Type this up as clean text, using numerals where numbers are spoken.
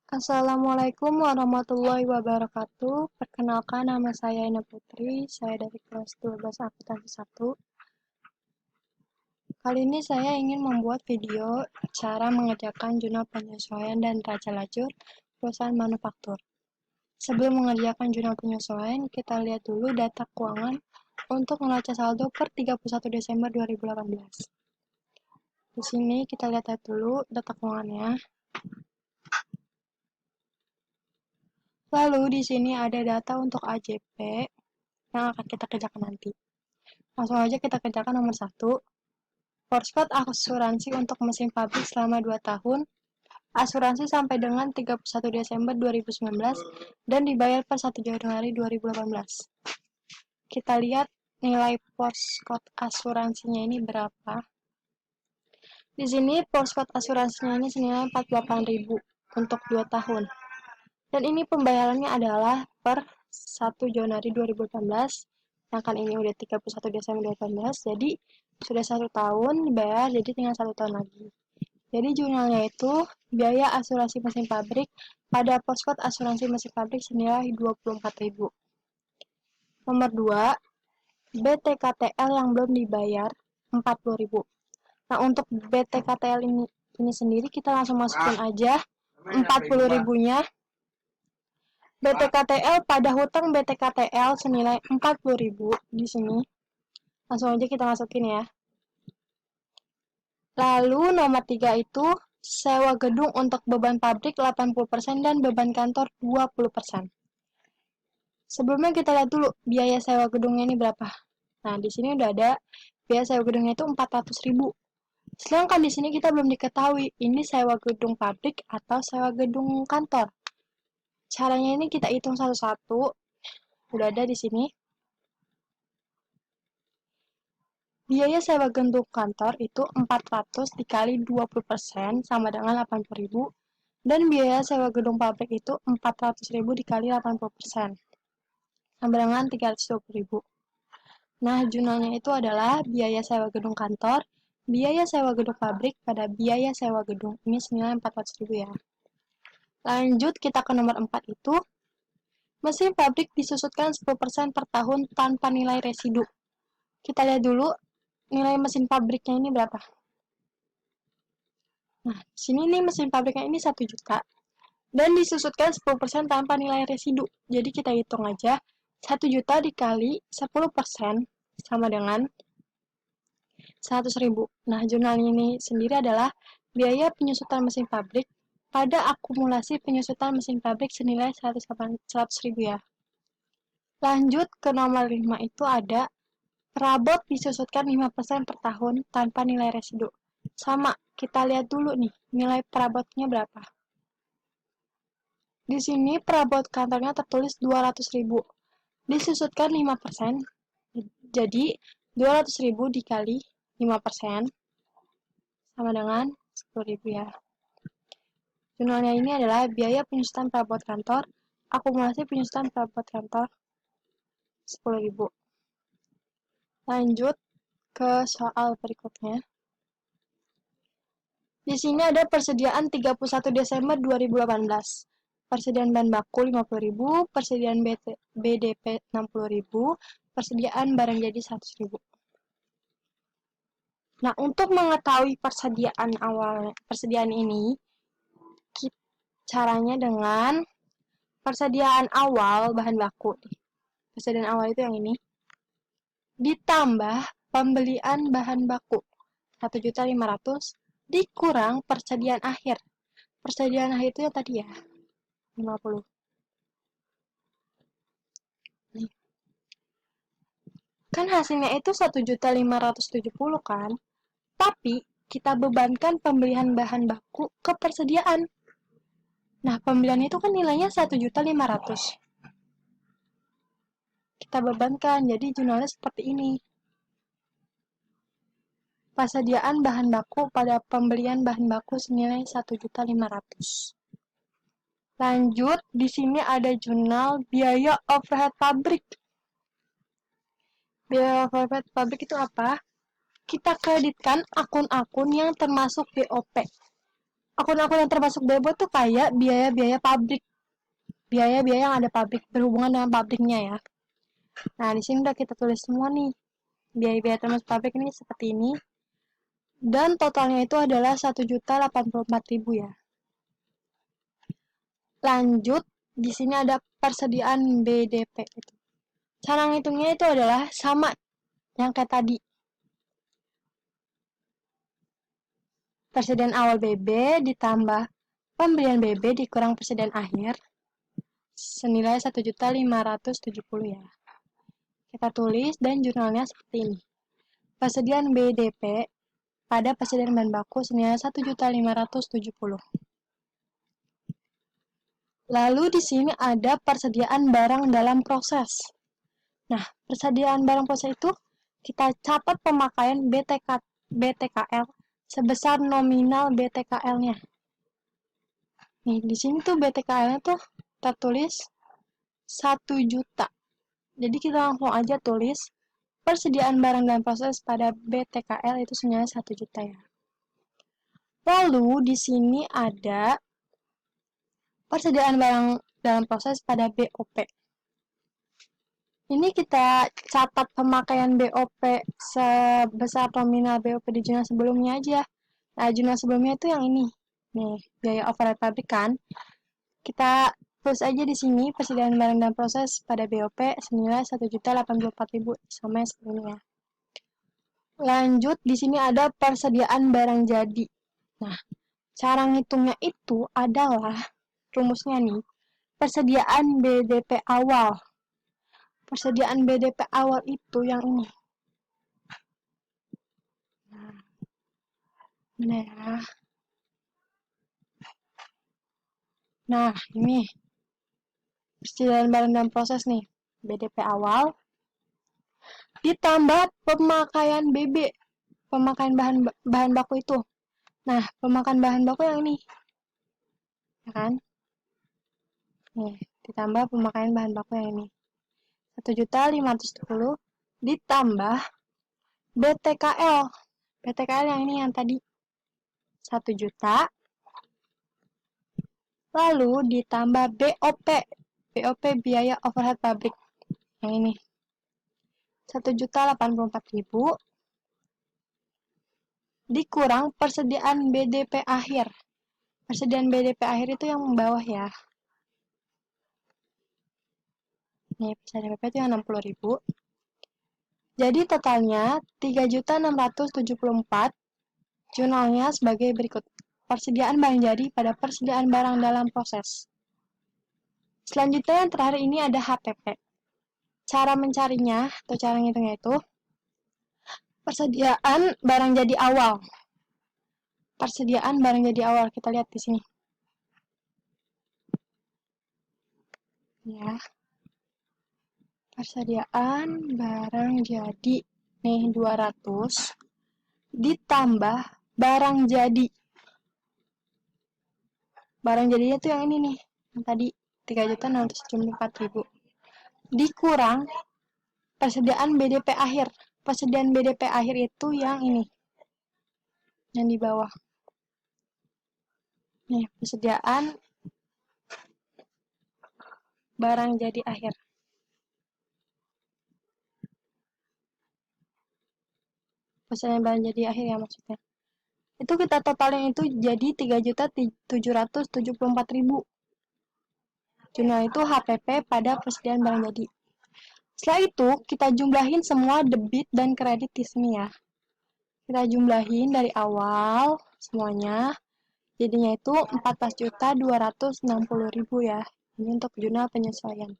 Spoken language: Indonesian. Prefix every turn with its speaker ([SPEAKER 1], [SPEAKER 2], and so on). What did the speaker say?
[SPEAKER 1] Assalamualaikum warahmatullahi wabarakatuh. Perkenalkan, nama saya Ina Putri. Saya dari kelas 12 akuntansi 1. Kali ini saya ingin membuat video cara mengerjakan jurnal penyesuaian dan raja lajur perusahaan manufaktur. Sebelum mengerjakan jurnal penyesuaian, kita lihat dulu data keuangan untuk neraca saldo per 31 Desember 2018. Di sini kita lihat dulu data keuangannya. Lalu di sini ada data untuk AJP yang akan kita kerjakan nanti. Langsung aja kita kerjakan nomor 1. Porsche asuransi untuk mesin pabrik selama 2 tahun. Asuransi sampai dengan 31 Desember 2019 dan dibayar per 1 Januari 2018. Kita lihat nilai Porsche asuransinya ini berapa. Di sini Porsche asuransinya ini senilai 48.000 untuk 2 tahun. Dan ini pembayarannya adalah per 1 Januari 2018. Sedangkan ini udah 31 Desember 2018, jadi sudah 1 tahun dibayar, jadi tinggal 1 tahun lagi. Jadi jurnalnya itu biaya asuransi mesin pabrik pada Porsche asuransi mesin pabrik senilai 24.000. Nomor 2, BTKTL yang belum dibayar 40.000. Nah, untuk BTKTL ini sendiri kita langsung masukin aja 40.000-nya. BTKTL pada hutang BTKTL senilai 40.000 di sini. Langsung aja kita masukin ya. Lalu nomor 3 itu sewa gedung untuk beban pabrik 80% dan beban kantor 20%. Sebelumnya kita lihat dulu biaya sewa gedungnya ini berapa. Nah, di sini udah ada biaya sewa gedungnya itu 400.000. Sedangkan di sini kita belum diketahui ini sewa gedung pabrik atau sewa gedung kantor. Caranya ini kita hitung satu-satu. Udah ada di sini. Biaya sewa gedung kantor itu 400 dikali 20% sama dengan 80.000. Dan biaya sewa gedung pabrik itu 400.000 dikali 80% sama dengan 320.000. Nah, jurnalnya itu adalah biaya sewa gedung kantor, biaya sewa gedung pabrik pada biaya sewa gedung. Ini senilai 400.000 ya. Lanjut kita ke nomor 4 itu, mesin pabrik disusutkan 10% per tahun tanpa nilai residu. Kita lihat dulu nilai mesin pabriknya ini berapa. Nah, sini nih mesin pabriknya ini 1 juta. Dan disusutkan 10% tanpa nilai residu. Jadi kita hitung aja, 1 juta dikali 10% sama dengan 100.000. Nah, jurnal ini sendiri adalah biaya penyusutan mesin pabrik pada akumulasi penyusutan mesin pabrik senilai 100.000 ya. Lanjut ke nomor 5 itu ada perabot disusutkan 5% per tahun tanpa nilai residu. Sama, kita lihat dulu nih, nilai perabotnya berapa. Di sini perabot kantornya tertulis 200.000. Disusutkan 5%, jadi 200.000 dikali 5% sama dengan 10.000 ya. Jurnalnya ini adalah biaya penyusutan perabot kantor, akumulasi penyusutan perabot kantor 10.000. Lanjut ke soal berikutnya. Di sini ada persediaan 31 Desember 2018. Persediaan bahan baku 50.000, persediaan BDP 60.000, persediaan barang jadi 100.000. Nah, untuk mengetahui persediaan ini, caranya dengan persediaan awal bahan baku. Persediaan awal itu yang ini. Ditambah pembelian bahan baku 1.500.000 dikurang persediaan akhir. Persediaan akhir itu yang tadi ya, 50. Nih. Kan hasilnya itu 1.570 kan? Tapi kita bebankan pembelian bahan baku ke persediaan. Nah, pembelian itu kan nilainya 1.500.000. Kita bebankan, jadi jurnalnya seperti ini. Persediaan bahan baku pada pembelian bahan baku senilai 1.500.000. Lanjut, di sini ada jurnal biaya overhead pabrik. Biaya overhead pabrik itu apa? Kita kreditkan akun-akun yang termasuk BOP. Akun-akun yang termasuk debit tuh kayak biaya-biaya pabrik, biaya-biaya yang ada pabrik, berhubungan dengan pabriknya ya. Nah, di sini udah kita tulis semua nih. Biaya-biaya termasuk pabrik ini seperti ini. Dan totalnya itu adalah 1.084.000 ya. Lanjut, di sini ada persediaan BDP. Cara ngitungnya itu adalah sama yang kayak tadi. Persediaan awal BB ditambah pembelian BB dikurang persediaan akhir senilai 1.570 ya. Kita tulis dan jurnalnya seperti ini. Persediaan BDP pada persediaan bahan baku senilai 1.570. Lalu di sini ada persediaan barang dalam proses. Nah, persediaan barang proses itu kita catat pemakaian BTKL sebesar nominal BTKL-nya. Nih, di sini tuh BTKL-nya tuh tertulis 1 juta. Jadi kita langsung aja tulis persediaan barang dalam proses pada BTKL itu senilai 1 juta ya. Lalu di sini ada persediaan barang dalam proses pada BOP. Ini kita catat pemakaian BOP sebesar nominal BOP di jurnal sebelumnya aja. Nah, jurnal sebelumnya itu yang ini. Nih, biaya overhead pabrik kan. Kita tulis aja di sini persediaan barang dalam proses pada BOP senilai 1.084.000 sama yang sebelumnya. Lanjut, di sini ada persediaan barang jadi. Nah, cara ngitungnya itu adalah rumusnya nih, persediaan BDP awal. Persediaan BDP awal itu yang ini. Nah, mana ya? Nah, ini persediaan barang dalam proses nih, BDP awal ditambah pemakaian BB, pemakaian bahan baku itu. Nah, pemakaian bahan baku yang ini, ya kan? Nih, ditambah pemakaian bahan baku yang ini. 1.570 ditambah BTKL. BTKL yang ini yang tadi 1 juta. Lalu ditambah BOP. BOP biaya overhead pabrik. Yang ini. 1.084.000 dikurang persediaan BDP akhir. Persediaan BDP akhir itu yang bawah ya. Nih, persediaan BDP itu yang 60.000. Jadi totalnya 3.674. Jurnalnya sebagai berikut. Persediaan barang jadi pada persediaan barang dalam proses. Selanjutnya yang terakhir ini ada HPP. Cara mencarinya atau cara ngitungnya itu persediaan barang jadi awal. Persediaan barang jadi awal kita lihat di sini. Ya. Persediaan barang jadi nih 200 ditambah barang jadi. Barang jadinya tuh yang ini nih, yang tadi 3.674.000 dikurang persediaan BDP akhir. Persediaan BDP akhir itu yang ini. Yang di bawah. Nih, persediaan barang jadi akhir. Persediaan barang jadi akhir ya maksudnya. Itu kita totalnya itu jadi 3.774.000. Jumlah itu HPP pada persediaan barang jadi. Setelah itu, kita jumlahin semua debit dan kredit di sini ya. Kita jumlahin dari awal semuanya. Jadinya itu 14.260.000 ya. Ini untuk jurnal penyesuaian.